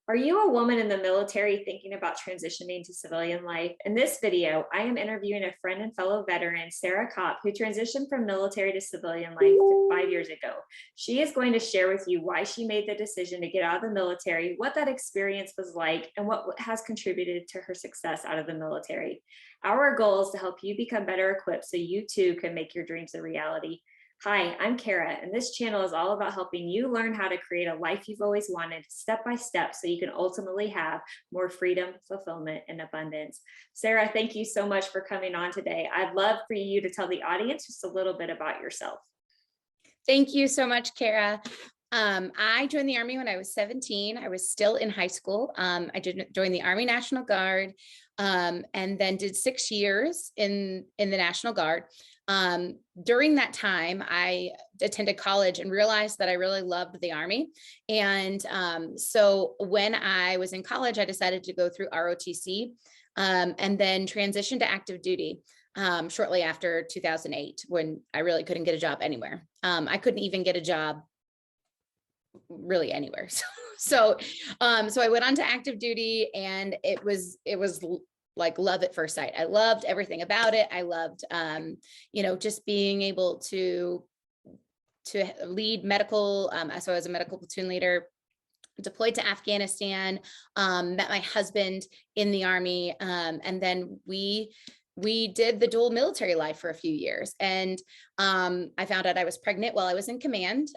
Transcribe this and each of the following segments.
Are you a woman in the military thinking about transitioning to civilian life? In this video, I am interviewing a friend and fellow veteran, Sara Copp, who transitioned from military to civilian life 5 years ago. She is going to share with you why she made the decision to get out of the military, what that experience was like, and what has contributed to her success out of the military. Our goal is to help you become better equipped so you too can make your dreams a reality. Hi, I'm Kara, and this channel is all about helping you learn how to create a life you've always wanted step by step so you can ultimately have more freedom, fulfillment, and abundance. Sara, thank you so much for coming on today. I'd love for you to tell the audience just a little bit about yourself. Thank you so much, Kara. I joined the Army when I was 17. I was still in high school. I joined the Army National Guard, and then did 6 years in the National Guard. During that time, I attended college and realized that I really loved the Army. And so when I was in college, I decided to go through ROTC, and then transition to active duty shortly after 2008, when I really couldn't get a job anywhere. I couldn't even get a job really anywhere. So I went on to active duty, and it was like love at first sight. I loved everything about it. I loved, just being able to lead medical. So I was a medical platoon leader, deployed to Afghanistan, met my husband in the Army. And then we did the dual military life for a few years. And I found out I was pregnant while I was in command.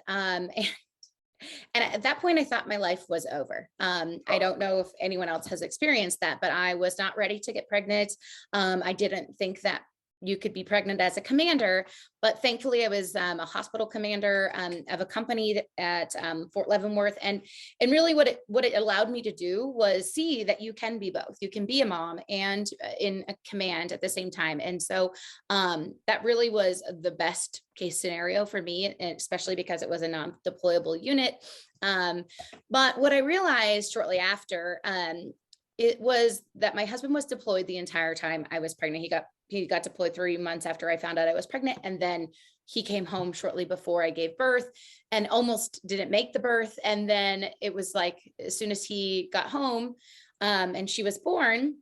And at that point, I thought my life was over. I don't know if anyone else has experienced that, but I was not ready to get pregnant. I didn't think that you could be pregnant as a commander, but thankfully I was a hospital commander of a company at Fort Leavenworth. And really what it allowed me to do was see that you can be both. You can be a mom and in a command at the same time. And so that really was the best case scenario for me, and especially because it was a non-deployable unit. But what I realized shortly after, it was that my husband was deployed the entire time I was pregnant. He got deployed 3 months after I found out I was pregnant. And then he came home shortly before I gave birth and almost didn't make the birth. And then it was like, as soon as he got home, and she was born,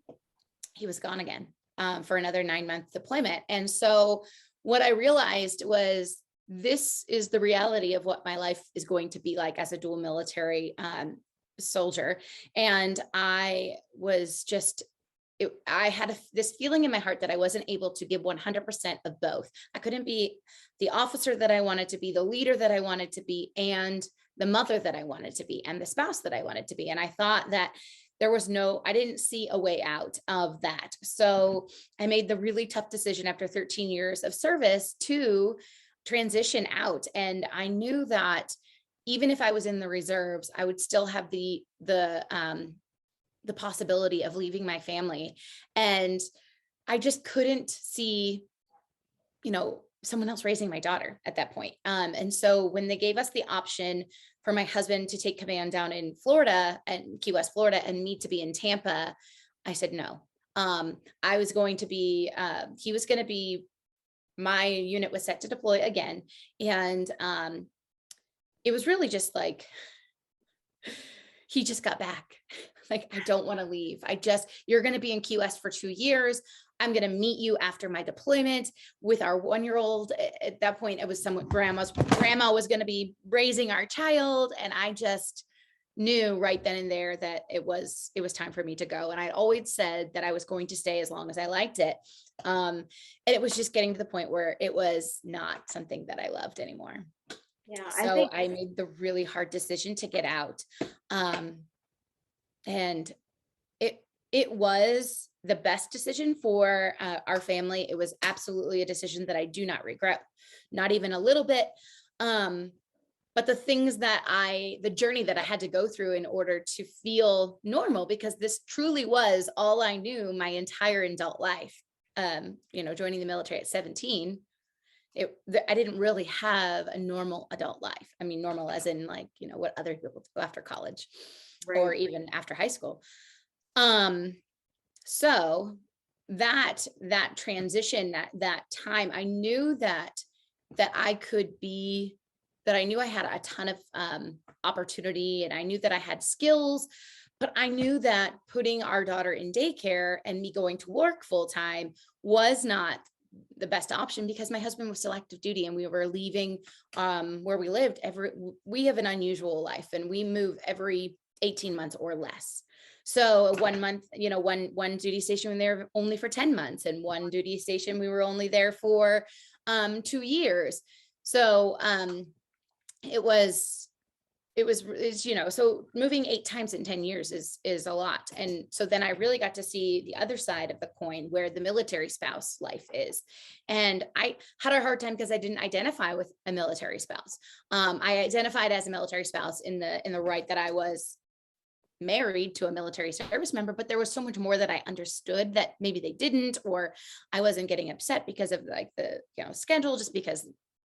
he was gone again, for another 9-month deployment. And so what I realized was, this is the reality of what my life is going to be like as a dual military soldier. And I was just, I had this feeling in my heart that I wasn't able to give 100% of both. I couldn't be the officer that I wanted to be, the leader that I wanted to be, and the mother that I wanted to be, and the spouse that I wanted to be. And I thought that I didn't see a way out of that. So I made the really tough decision after 13 years of service to transition out. And I knew that even if I was in the reserves, I would still have the possibility of leaving my family. And I just couldn't see, someone else raising my daughter at that point. And so when they gave us the option for my husband to take command down in Florida and Key West, Florida, and me to be in Tampa, I said no. I was going to be, he was going to be, my unit was set to deploy again. And it was really just like, he just got back. Like, I don't want to leave. You're going to be in QS for 2 years. I'm going to meet you after my deployment with our 1-year-old. At that point, it was grandma was going to be raising our child. And I just knew right then and there that it was time for me to go. And I always said that I was going to stay as long as I liked it. And it was just getting to the point where it was not something that I loved anymore. Yeah, So I made the really hard decision to get out. And it was the best decision for our family. It was absolutely a decision that I do not regret, not even a little bit. But the journey that I had to go through in order to feel normal, because this truly was all I knew my entire adult life. Joining the military at 17, I didn't really have a normal adult life. I mean, normal as in like, what other people do after college, right, or even after high school. So that transition, that time, I knew that I could be, that I knew I had a ton of opportunity, and I knew that I had skills, But I knew that putting our daughter in daycare and me going to work full time was not the best option, because my husband was still active duty and we were leaving where we lived we have an unusual life and we move every 18 months or less. So 1 month, one duty station we were there only for 10 months, and one duty station we were only there for 2 years. So it was so moving 8 times in 10 years is a lot. And so then I really got to see the other side of the coin, where the military spouse life is. And I had a hard time because I didn't identify with a military spouse. I identified as a military spouse in the right that I was married to a military service member, but there was so much more that I understood that maybe they didn't, or I wasn't getting upset because of like the schedule, just because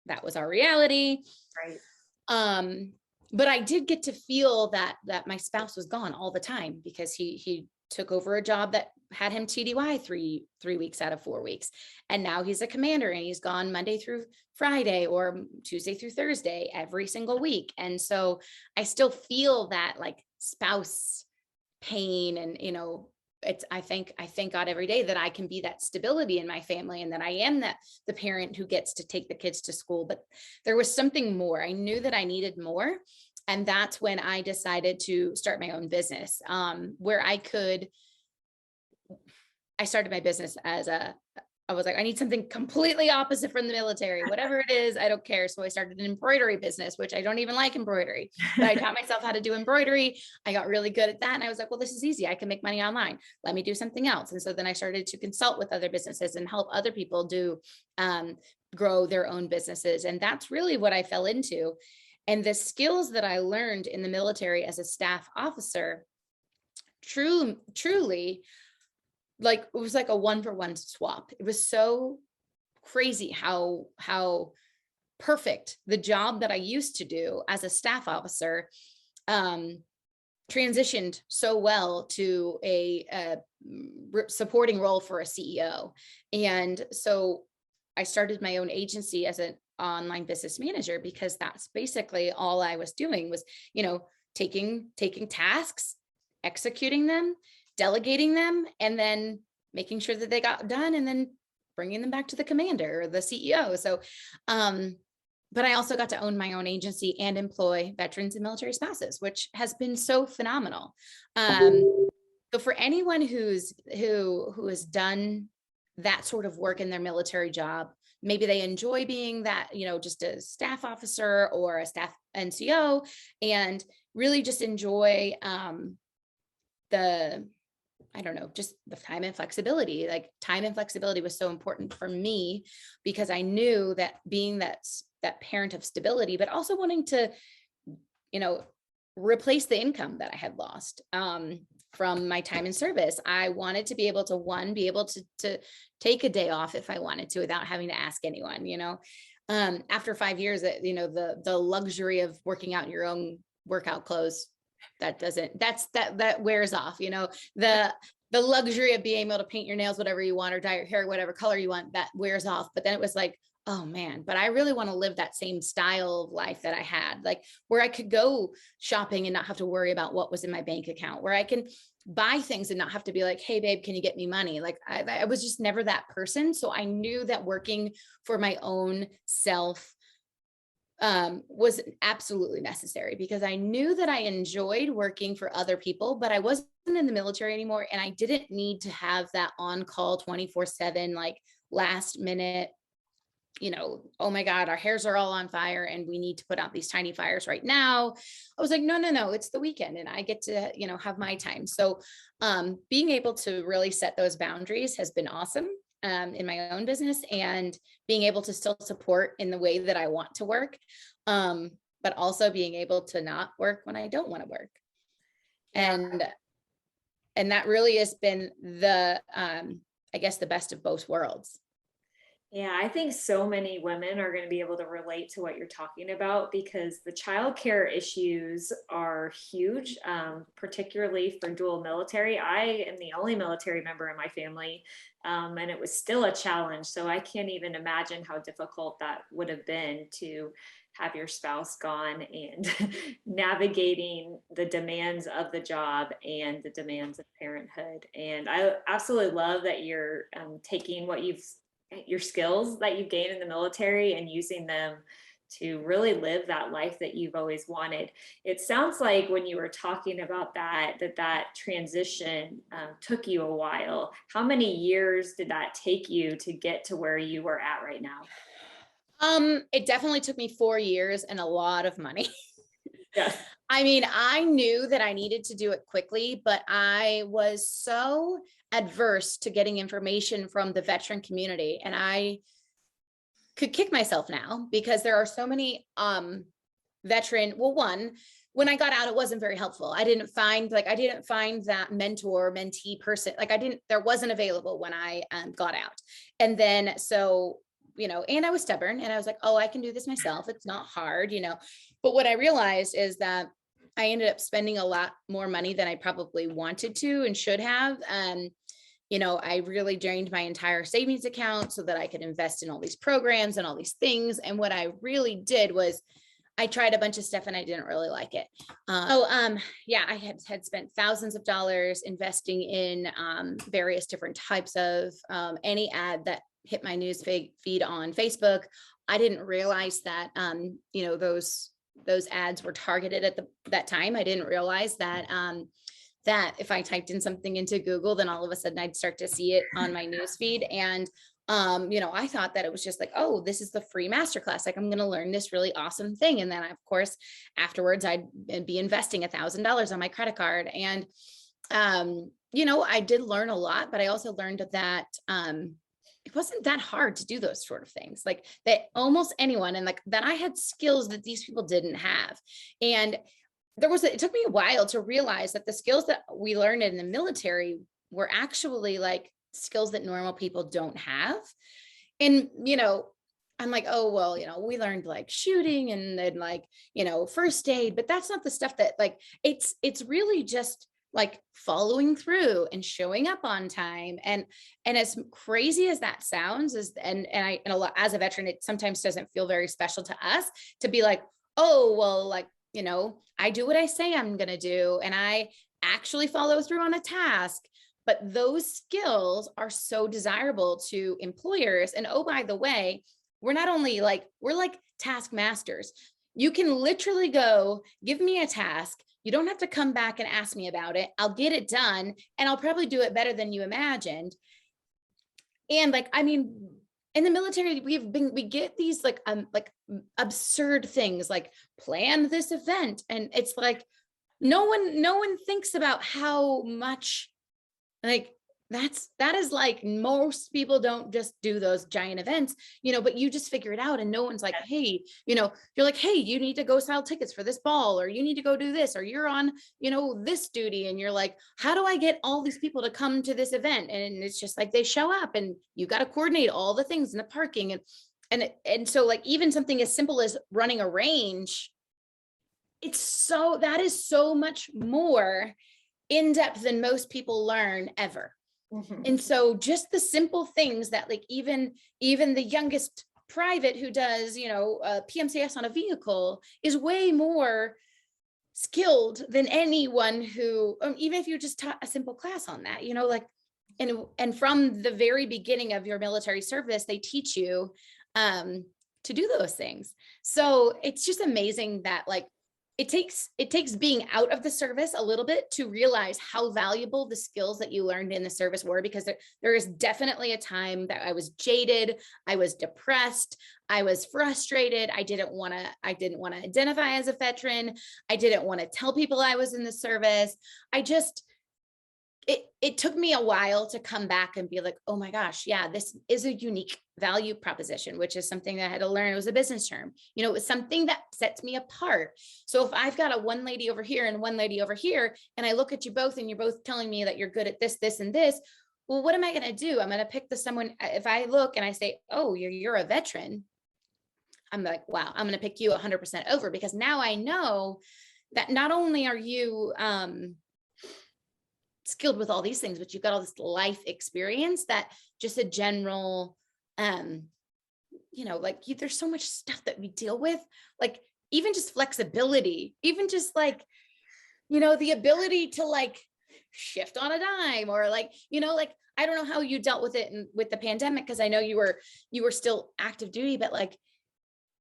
that was our reality. Right. But I did get to feel that my spouse was gone all the time, because he took over a job that had him TDY 3 weeks out of 4 weeks. And now he's a commander and he's gone Monday through Friday or Tuesday through Thursday every single week. And so I still feel that like spouse pain, and I thank God every day that I can be that stability in my family, and that I am the parent who gets to take the kids to school. But there was something more. I knew that I needed more. And that's when I decided to start my own business, where I started my business I was like, I need something completely opposite from the military, whatever it is, I don't care. So I started an embroidery business, which I don't even like embroidery, but I taught myself how to do embroidery. I got really good at that. And I was like, well, this is easy. I can make money online. Let me do something else. And so then I started to consult with other businesses and help other people grow their own businesses. And that's really what I fell into. And the skills that I learned in the military as a staff officer, truly, like it was like a 1-for-1 swap. It was so crazy how perfect the job that I used to do as a staff officer transitioned so well to a supporting role for a CEO. And so I started my own agency as an online business manager, because that's basically all I was doing was, taking tasks, executing them, delegating them, and then making sure that they got done, and then bringing them back to the commander or the CEO. So, but I also got to own my own agency and employ veterans and military spouses, which has been so phenomenal. So for anyone who has done that sort of work in their military job, maybe they enjoy being that, just a staff officer or a staff NCO, and really just enjoy just the time and flexibility. Like time and flexibility was so important for me, because I knew that being that parent of stability, but also wanting to, replace the income that I had lost from my time in service. I wanted to be able to take a day off if I wanted to, without having to ask anyone, after 5 years, the luxury of working out in your own workout clothes, that wears off, the luxury of being able to paint your nails whatever you want, or dye your hair whatever color you want, that wears off. But then it was like, oh man, but I really want to live that same style of life that I had, like where I could go shopping and not have to worry about what was in my bank account, where I can buy things and not have to be like, hey babe, can you get me money? Like I was just never that person. So I knew that working for my own self was absolutely necessary, because I knew that I enjoyed working for other people, but I wasn't in the military anymore. And I didn't need to have that on call 24/7, like last minute, oh my God, our hairs are all on fire and we need to put out these tiny fires right now. I was like, no, it's the weekend and I get to, have my time. So being able to really set those boundaries has been awesome in my own business, and being able to still support in the way that I want to work, but also being able to not work when I don't want to work. And that really has been the, I guess, the best of both worlds. Yeah, I think so many women are going to be able to relate to what you're talking about, because the childcare issues are huge, particularly for dual military. I am the only military member in my family, and it was still a challenge. So I can't even imagine how difficult that would have been to have your spouse gone and navigating the demands of the job and the demands of parenthood. And I absolutely love that you're taking your skills that you've gained in the military and using them to really live that life that you've always wanted. It sounds like when you were talking about that transition took you a while. How many years did that take you to get to where you were at right now? It definitely took me 4 years and a lot of money. Yes. I mean, I knew that I needed to do it quickly, but I was so adverse to getting information from the veteran community. And I could kick myself now because there are so many veteran, well, one, when I got out, it wasn't very helpful. I didn't find that mentor mentee person. Like there wasn't available when I got out. And then, so, and I was stubborn and I was like, oh, I can do this myself. It's not hard, but what I realized is that I ended up spending a lot more money than I probably wanted to and should have. I really drained my entire savings account so that I could invest in all these programs and all these things. And what I really did was I tried a bunch of stuff and I didn't really like it. Yeah, I had spent thousands of dollars investing in various different types of any ad that hit my news feed on Facebook. I didn't realize that, those ads were targeted at that time. I didn't realize that that if I typed in something into Google, then all of a sudden I'd start to see it on my news feed. And I thought that it was just like, oh, this is the free masterclass. Like I'm going to learn this really awesome thing. And then of course, afterwards I'd be investing $1,000 on my credit card. And, I did learn a lot, but I also learned that, it wasn't that hard to do those sort of things, like that almost anyone, and like that I had skills that these people didn't have. And it took me a while to realize that the skills that we learned in the military were actually like skills that normal people don't have. And, I'm like, oh, well, we learned like shooting and then like, first aid, but that's not the stuff that like, it's really just like following through and showing up on time. And as crazy as that sounds and a lot as a veteran, it sometimes doesn't feel very special to us to be like, oh, well, like, I do what I say I'm going to do. And I actually follow through on a task. But those skills are so desirable to employers. And oh, by the way, we're like task masters. You can literally go, give me a task. You don't have to come back and ask me about it. I'll get it done and I'll probably do it better than you imagined. And like, I mean, in the military, we get these like absurd things like plan this event. And it's like, no one thinks about how much like that is like most people don't just do those giant events, but you just figure it out and no one's like, hey, you're like, hey, you need to go sell tickets for this ball, or you need to go do this, or you're on, this duty. And you're like, how do I get all these people to come to this event? And it's just like, they show up and you got to coordinate all the things in the parking. And so like, even something as simple as running a range, that is so much more in depth than most people learn ever. Mm-hmm. And so just the simple things that like even the youngest private who does, PMCS on a vehicle is way more skilled than anyone who, even if you just taught a simple class on that, like, and from the very beginning of your military service, they teach you to do those things. So it's just amazing that like, it takes being out of the service a little bit to realize how valuable the skills that you learned in the service were, because there is definitely a time that I was jaded, I was depressed, I was frustrated, I didn't want to identify as a veteran, I didn't want to tell people I was in the service. It took me a while to come back and be like, oh my gosh, yeah, this is a unique value proposition, which is something that I had to learn. It was a business term. It was something that sets me apart. So if I've got one lady over here and one lady over here, and I look at you both and you're both telling me that you're good at this, this, and this, well, what am I going to do? I'm going to pick someone. If I look and I say, oh, you're a veteran, I'm like, wow, I'm going to pick you 100% over, because now I know that not only are you, skilled with all these things, but you've got all this life experience that just a general like there's so much stuff that we deal with, like even just flexibility, even just like, the ability to like shift on a dime, or like, like, I don't know how you dealt with it with the pandemic, because I know you were still active duty, but like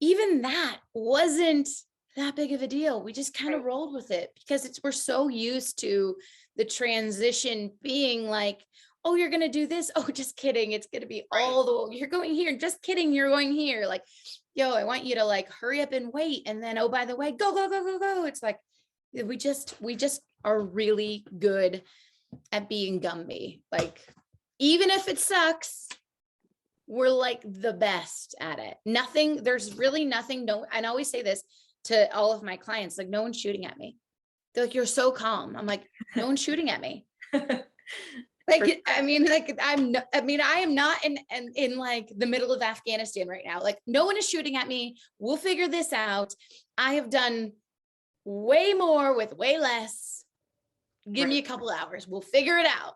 even that wasn't that big of a deal. We just kind of rolled with it because we're so used to the transition being like, oh, you're going to do this. Oh, just kidding. It's going to be all you're going here. Just kidding. You're going here. Like, yo, I want you to like hurry up and wait. And then, oh, by the way, go, go, go, go, go. It's like, we just are really good at being Gumby. Like, even if it sucks, we're like the best at it. There's really nothing. No, and I always say this to all of my clients, like, no one's shooting at me. They're like, you're so calm. I'm like, no one's shooting at me. Like, I mean, like, I am not in like the middle of Afghanistan right now. Like, no one is shooting at me. We'll figure this out. I have done way more with way less. Give me a couple hours. We'll figure it out.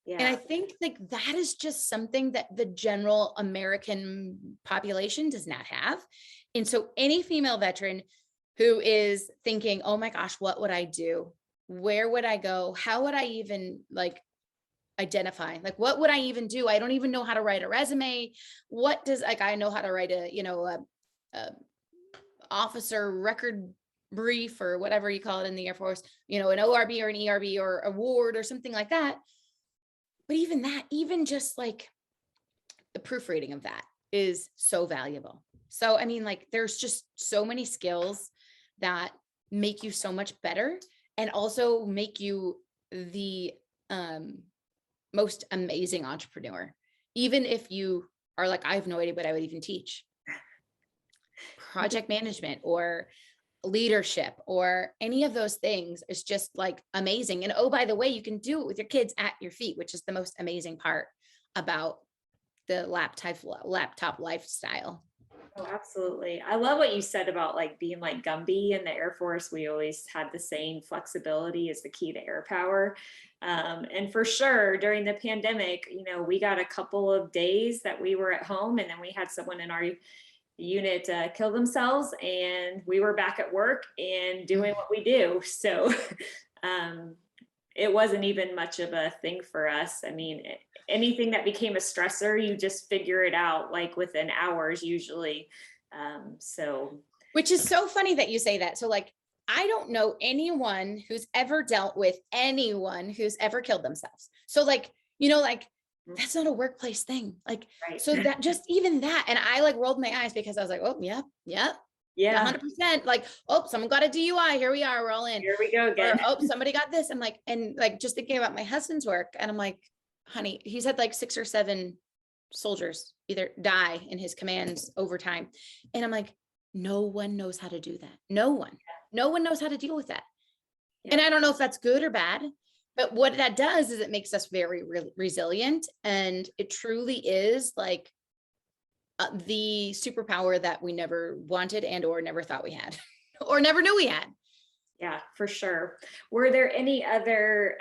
Yeah. And I think like that is just something that the general American population does not have. And so any female veteran who is thinking, oh my gosh, what would I do? Where would I go? How would I even like identify? Like, what would I even do? I don't even know how to write a resume. I know how to write a officer record brief or whatever you call it in the Air Force, an ORB or an ERB or award or something like that. But even that, even just like the proofreading of that is so valuable. So, I mean, like, there's just so many skills that make you so much better and also make you the most amazing entrepreneur. Even if you are like, I have no idea what I would even teach. Project management or leadership or any of those things is just like amazing. And oh, by the way, you can do it with your kids at your feet, which is the most amazing part about the laptop lifestyle. Oh, absolutely. I love what you said about like being like Gumby in the Air Force. We always had the saying, flexibility is the key to air power. And for sure, during the pandemic, we got a couple of days that we were at home, and then we had someone in our unit kill themselves, and we were back at work and doing what we do. So it wasn't even much of a thing for us. I mean, anything that became a stressor, you just figure it out like within hours usually. Which is so funny that you say that. So like, I don't know anyone who's ever dealt with anyone who's ever killed themselves. So like, that's not a workplace thing. Like, so that just even that. And I like rolled my eyes because I was like, oh yeah. 100%. Like, oh, someone got a DUI. Here we are. We're all in. Here we go again. Or, oh, somebody got this. I'm like, and like, just thinking about my husband's work. And I'm like, honey, he's had like 6 or 7 soldiers either die in his commands over time. And I'm like, no one knows how to do that. No one knows how to deal with that. Yeah. And I don't know if that's good or bad. But what that does is it makes us very resilient, and it truly is like the superpower that we never wanted and or never thought we had or never knew we had. Yeah, for sure. Were there any other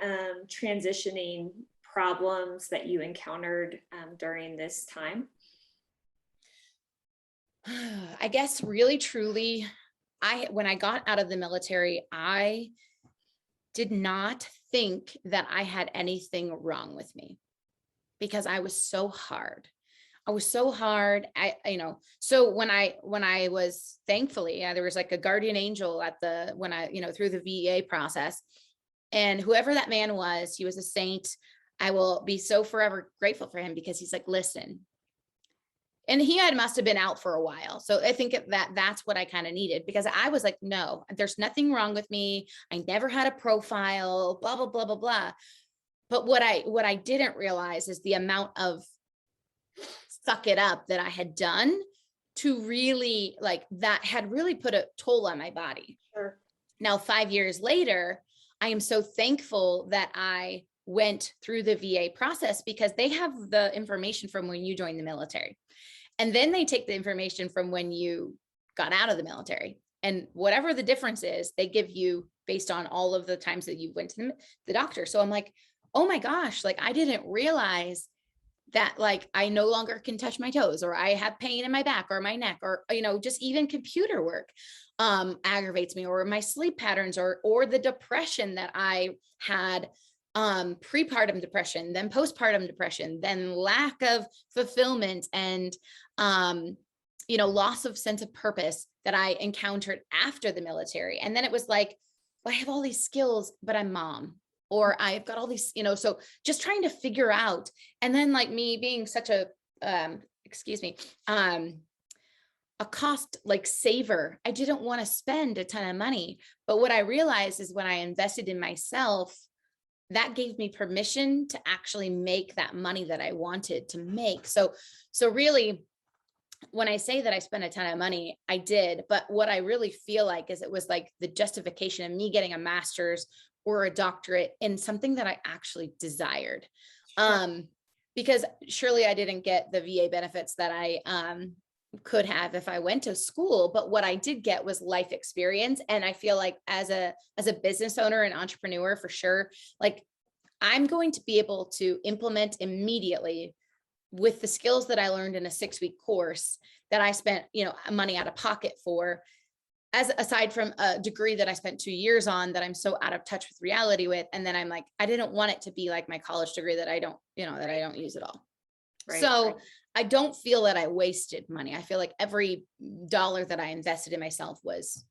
transitioning problems that you encountered during this time? I guess really, truly, when I got out of the military, I did not think that I had anything wrong with me because I was so hard. So when I was, thankfully, there was like a guardian angel through the VA process, and whoever that man was, he was a saint. I will be so forever grateful for him because he's like, listen, and must have been out for a while. So I think that's what I kind of needed, because I was like, no, there's nothing wrong with me. I never had a profile, blah, blah, blah, blah, blah. But what I didn't realize is the amount of suck it up that I had done to really that had really put a toll on my body. Sure. Now, 5 years later, I am so thankful that I went through the VA process, because they have the information from when you joined the military. And then they take the information from when you got out of the military, and whatever the difference is, they give you based on all of the times that you went to the doctor. So I'm like, oh my gosh, like I didn't realize that like I no longer can touch my toes, or I have pain in my back or my neck, or, just even computer work aggravates me, or my sleep patterns, or the depression that I had, prepartum depression, then postpartum depression, then lack of fulfillment and, loss of sense of purpose that I encountered after the military. And then it was like, well, I have all these skills, but I'm mom, or I've got all these, so just trying to figure out. And then like me being such a, excuse me, a cost like saver, I didn't want to spend a ton of money. But what I realized is when I invested in myself, that gave me permission to actually make that money that I wanted to make. So really, when I say that I spent a ton of money, I did. But what I really feel like is it was like the justification of me getting a master's or a doctorate in something that I actually desired. Sure. Because surely I didn't get the VA benefits that I could have if I went to school, but what I did get was life experience. And I feel like as a business owner and entrepreneur, for sure, like I'm going to be able to implement immediately with the skills that I learned in a 6-week course that I spent, money out of pocket for, as aside from a degree that I spent 2 years on that I'm so out of touch with reality with. And then I'm like, I didn't want it to be like my college degree that I don't, that I don't use at all. Right. So Right. I don't feel that I wasted money. I feel like every dollar that I invested in myself was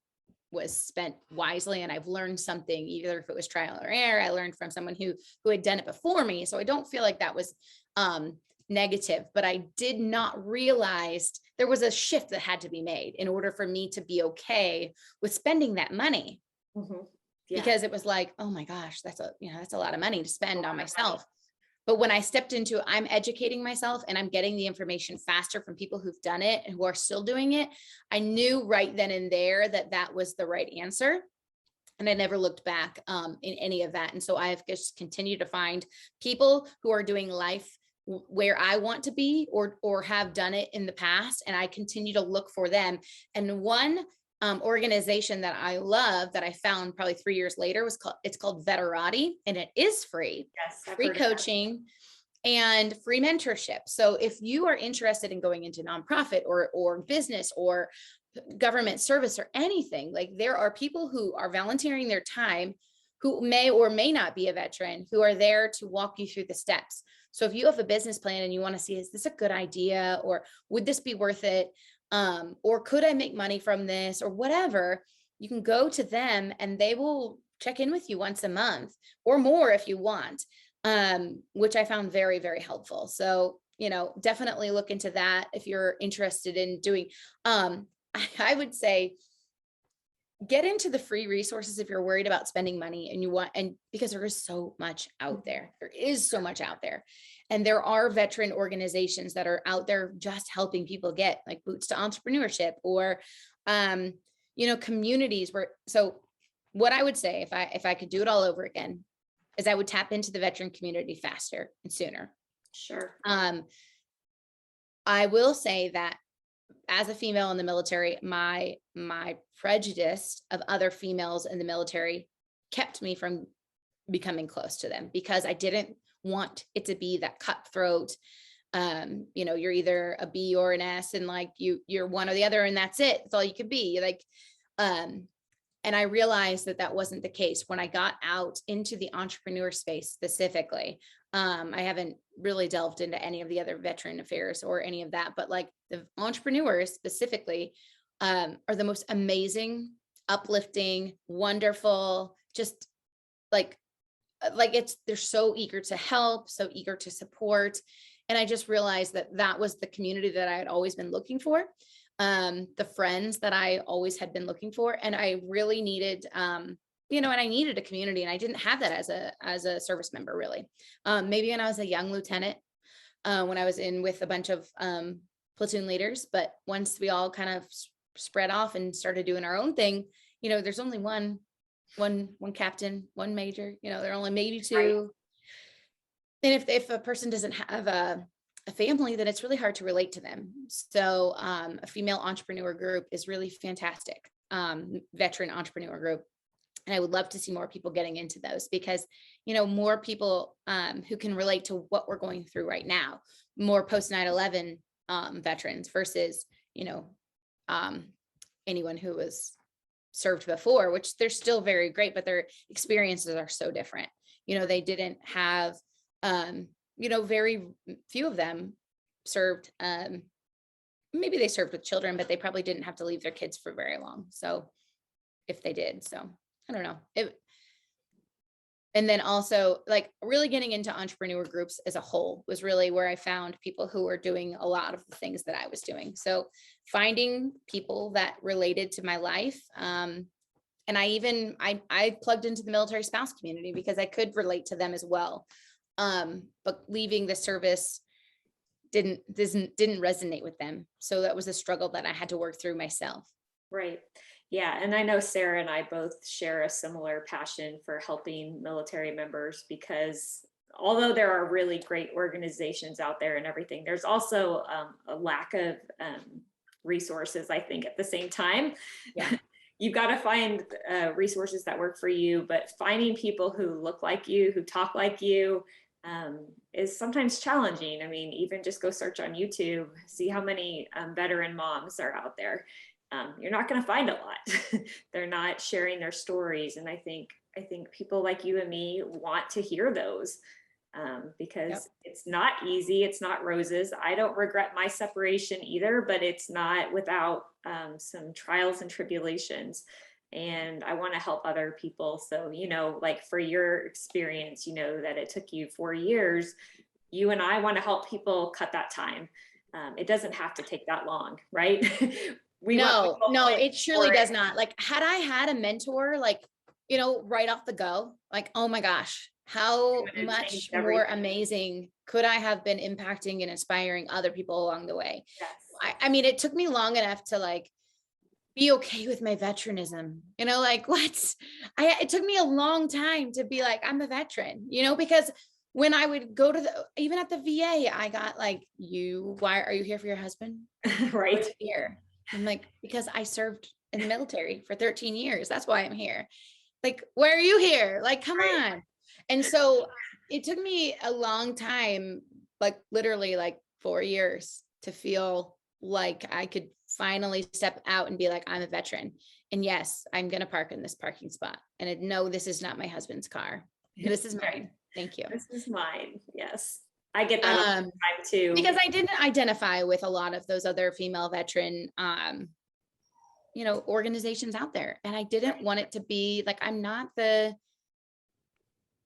spent wisely, and I've learned something, either if it was trial or error. I learned from someone who had done it before me. So I don't feel like that was negative, but I did not realize there was a shift that had to be made in order for me to be okay with spending that money. Mhm. Yeah. Because it was like, oh my gosh, that's a lot of money to spend lot on of myself. But when I stepped into, I'm educating myself and I'm getting the information faster from people who've done it and who are still doing it, I knew right then and there that that was the right answer. And I never looked back in any of that. And so I've just continued to find people who are doing life where I want to be, or have done it in the past. And I continue to look for them. And one organization that I love that I found probably 3 years later it's called Veterati, and it is free. Yes, I've Free heard of that. coaching and free mentorship. So if you are interested in going into nonprofit or business or government service or anything, like there are people who are volunteering their time who may or may not be a veteran, who are there to walk you through the steps. So if you have a business plan and you want to see, is this a good idea, or would this be worth it? Or could I make money from this, or whatever, you can go to them and they will check in with you once a month or more if you want, which I found very, very helpful. So, definitely look into that if you're interested in doing, I would say get into the free resources if you're worried about spending money and you want, and because there is so much out there, and there are veteran organizations that are out there just helping people get like boots to entrepreneurship, or, communities where, so what I would say if I could do it all over again is I would tap into the veteran community faster and sooner. Sure. I will say that as a female in the military, my prejudice of other females in the military kept me from becoming close to them, because I didn't want it to be that cutthroat. You're either a B or an S, and like you're one or the other, and that's it. That's all you could be. Like, and I realized that that wasn't the case when I got out into the entrepreneur space specifically. I haven't really delved into any of the other veteran affairs or any of that, but like the entrepreneurs specifically are the most amazing, uplifting, wonderful, just like they're so eager to help, so eager to support. And I just realized that that was the community that I had always been looking for, the friends that I always had been looking for. And I really needed, and I needed a community, and I didn't have that as a service member, really. Maybe when I was a young lieutenant, when I was in with a bunch of platoon leaders, but once we all kind of spread off and started doing our own thing, there's only one captain, one major, there are only maybe two. Right. And if a person doesn't have a family, then it's really hard to relate to them. So a female entrepreneur group is really fantastic. Veteran entrepreneur group. And I would love to see more people getting into those because, more people who can relate to what we're going through right now, more post 9/11 veterans versus, um, anyone who was served before, which they're still very great, but their experiences are so different. They didn't have, very few of them served. Maybe they served with children, but they probably didn't have to leave their kids for very long. So if they did, so I don't know. And then also like really getting into entrepreneur groups as a whole was really where I found people who were doing a lot of the things that I was doing. So finding people that related to my life. And I plugged into the military spouse community because I could relate to them as well. But leaving the service didn't resonate with them. So that was a struggle that I had to work through myself. Right. Yeah. And I know Sarah and I both share a similar passion for helping military members, because although there are really great organizations out there and everything, there's also a lack of resources, I think, at the same time. Yeah. You've got to find resources that work for you, but finding people who look like you, who talk like you, is sometimes challenging. I mean, even just go search on YouTube, see how many veteran moms are out there. You're not going to find a lot. They're not sharing their stories. And I think people like you and me want to hear those, because Yep. it's not easy. It's not roses. I don't regret my separation either, but it's not without some trials and tribulations. And I want to help other people. So, like for your experience, that it took you 4 years. You and I want to help people cut that time. It doesn't have to take that long, right? No, it surely does not. Like, had I had a mentor, like, right off the go, like, oh my gosh, how much more amazing could I have been impacting and inspiring other people along the way? Yes. I mean, it took me long enough to like be okay with my veteranism, like it took me a long time to be like, I'm a veteran, because when I would go to even at the VA, I got like, why are you here for your husband? Right. Here. I'm like, because I served in the military for 13 years. That's why I'm here. Like, why are you here? Like, come on. And so it took me a long time, like literally like 4 years to feel like I could finally step out and be like, I'm a veteran. And yes, I'm going to park in this parking spot. And no, this is not my husband's car. This is mine. Thank you. This is mine. Yes. I get that all the time too. Because I didn't identify with a lot of those other female veteran, organizations out there. And I didn't want it to be like, I'm not the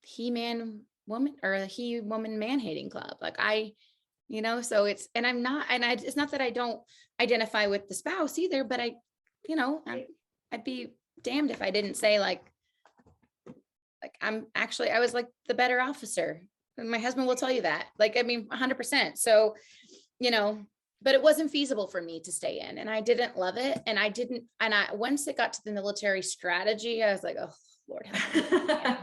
he-man woman or the he-woman man-hating club. Like so and I'm not, and it's not that I don't identify with the spouse either, but I'd be damned if I didn't say like I was like the better officer. And my husband will tell you that, like, I mean, 100%. So, but it wasn't feasible for me to stay in, and I didn't love it. And once it got to the military strategy, I was like, oh Lord, I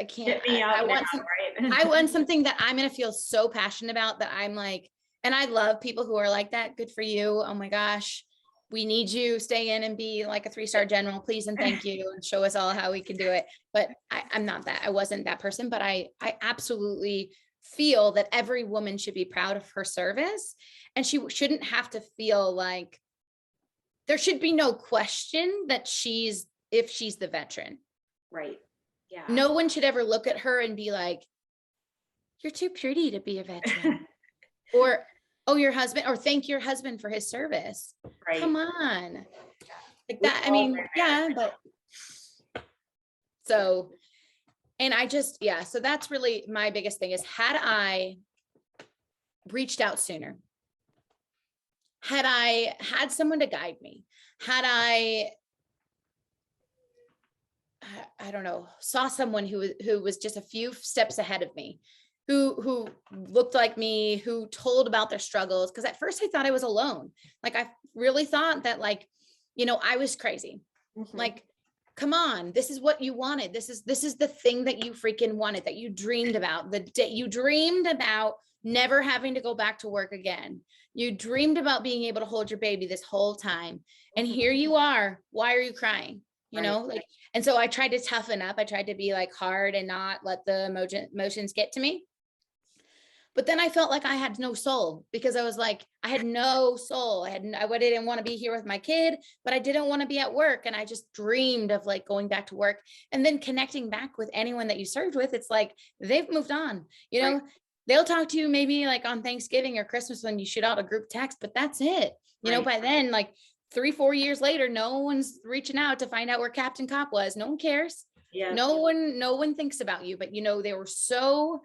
can't. I want something that I'm going to feel so passionate about that I'm like, and I love people who are like that. Good for you. Oh my gosh. We need you, stay in and be like a 3-star general, please. And thank you. And show us all how we can do it. But I'm not that. I wasn't that person, but I absolutely feel that every woman should be proud of her service. And she shouldn't have to feel like there should be no question that if she's the veteran. Right. Yeah. No one should ever look at her and be like, you're too pretty to be a veteran. Or, oh, your husband, or thank your husband for his service. Right. Come on. Like that. I mean, yeah, but so, and so that's really my biggest thing is, had I reached out sooner, had I had someone to guide me, had I don't know, saw someone who was just a few steps ahead of me, who looked like me, who told about their struggles. Cause at first I thought I was alone. Like, I really thought that I was crazy. Mm-hmm. Like, come on, this is what you wanted. This is the thing that you freaking wanted, that you dreamed about. The day you dreamed about never having to go back to work again. You dreamed about being able to hold your baby this whole time. And here you are. Why are you crying? you know, like, and so I tried to toughen up. I tried to be like hard and not let the emotions get to me. But then I felt like I had no soul, because I was like, I had no soul. I didn't want to be here with my kid, but I didn't want to be at work. And I just dreamed of like going back to work and then connecting back with anyone that you served with. It's like, they've moved on, you know, they'll talk to you maybe like on Thanksgiving or Christmas when you shoot out a group text, but that's it. You know, by then, like 3-4 years later, no one's reaching out to find out where Captain Copp was. No one cares. Yeah. No one thinks about you, but you know, they were so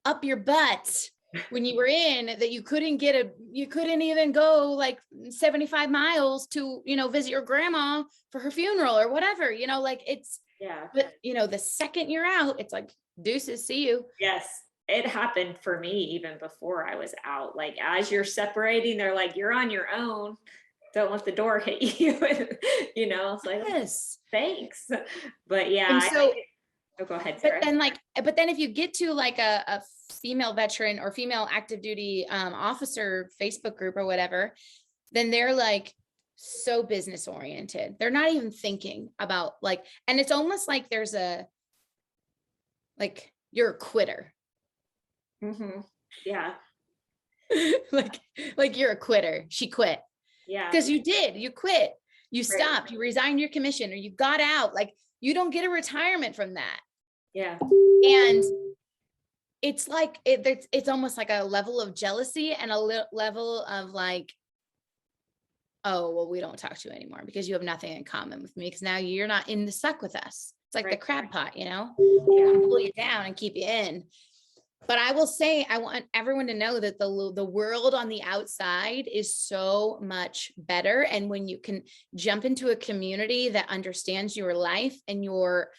up your butt when you were in that you couldn't even go like 75 miles to, you know, visit your grandma for her funeral or whatever, you know, like it's, but you know, the second you're out, it's like, deuces, see you. Yes. It happened for me even before I was out. Like, as you're separating, they're like, you're on your own. Don't let the door hit you. You know, it's like, Yes. Thanks. But yeah. And so, oh, go ahead, Sarah. But then if you get to like a female veteran or female active duty officer Facebook group or whatever, then they're like so business oriented. They're not even thinking about like, and it's almost like there's like, you're a quitter. Mm-hmm. Yeah. like you're a quitter. She quit. Yeah. Because you quit, you stopped, you resigned your commission, or you got out. Like, you don't get a retirement from that. Yeah. And it's like, it's almost like a level of jealousy and a level of like, oh, well, we don't talk to you anymore because you have nothing in common with me, because now you're not in the suck with us. It's like the crab pot, you know, pull you down and keep you in. But I will say, I want everyone to know that the world on the outside is so much better. And when you can jump into a community that understands your life and your,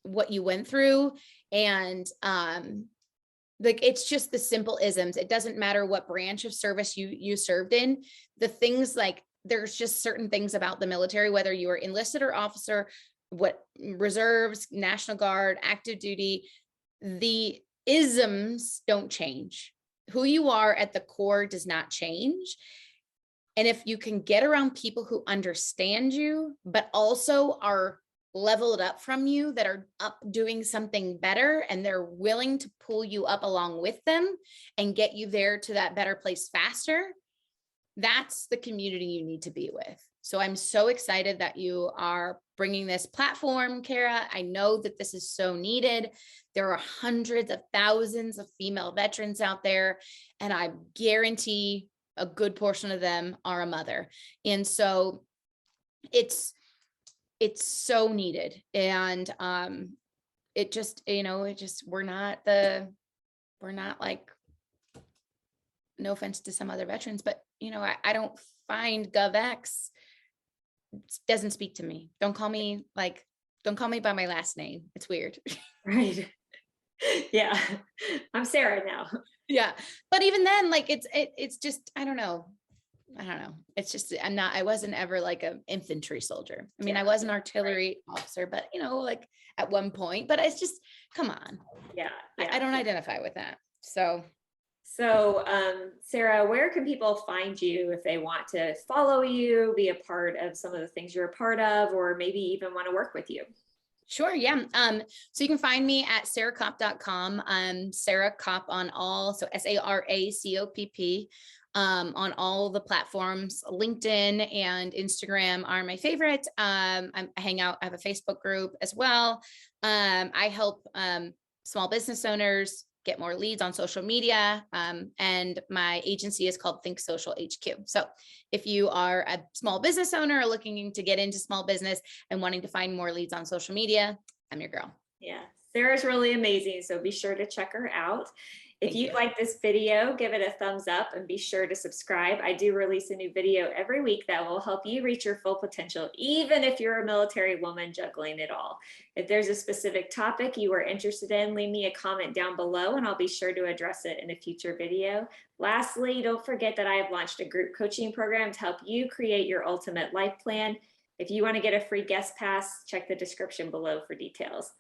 what you went through, and like, it's just the simple isms. It doesn't matter what branch of service you served in. The things, like, there's just certain things about the military, whether you are enlisted or officer, what reserves, National Guard, active duty, the isms don't change. Who you are at the core does not change. And if you can get around people who understand you, but also are leveled up from you, that are up doing something better, and they're willing to pull you up along with them and get you there to that better place faster, that's the community you need to be with. So I'm so excited that you are bringing this platform, Kara. I know that this is so needed. There are hundreds of thousands of female veterans out there, and I guarantee a good portion of them are a mother. And so it's so needed. And it just, you know, we're not like, no offense to some other veterans, but you know, I don't find GovX doesn't speak to me. Don't call me by my last name. It's weird. Right. Yeah. I'm Sarah now. Yeah. But even then, like, it's just, I don't know. It's just, I wasn't ever like an infantry soldier. I mean, I was an artillery officer, but you know, like at one point, but it's just, come on. Yeah. I don't identify with that. So, Sarah, where can people find you if they want to follow you, be a part of some of the things you're a part of, or maybe even want to work with you? Sure. Yeah. So you can find me at saracopp.com. Sara Copp on all. So SARACOPP, on all the platforms. LinkedIn and Instagram are my favorites. I hang out. I have a Facebook group as well. I help, small business owners get more leads on social media. And my agency is called Think Social HQ. So if you are a small business owner or looking to get into small business and wanting to find more leads on social media, I'm your girl. Yeah, Sarah's really amazing. So be sure to check her out. If you like this video, give it a thumbs up and be sure to subscribe. I do release a new video every week that will help you reach your full potential, even if you're a military woman juggling it all. If there's a specific topic you are interested in, leave me a comment down below and I'll be sure to address it in a future video. Lastly, don't forget that I have launched a group coaching program to help you create your ultimate life plan. If you want to get a free guest pass, check the description below for details.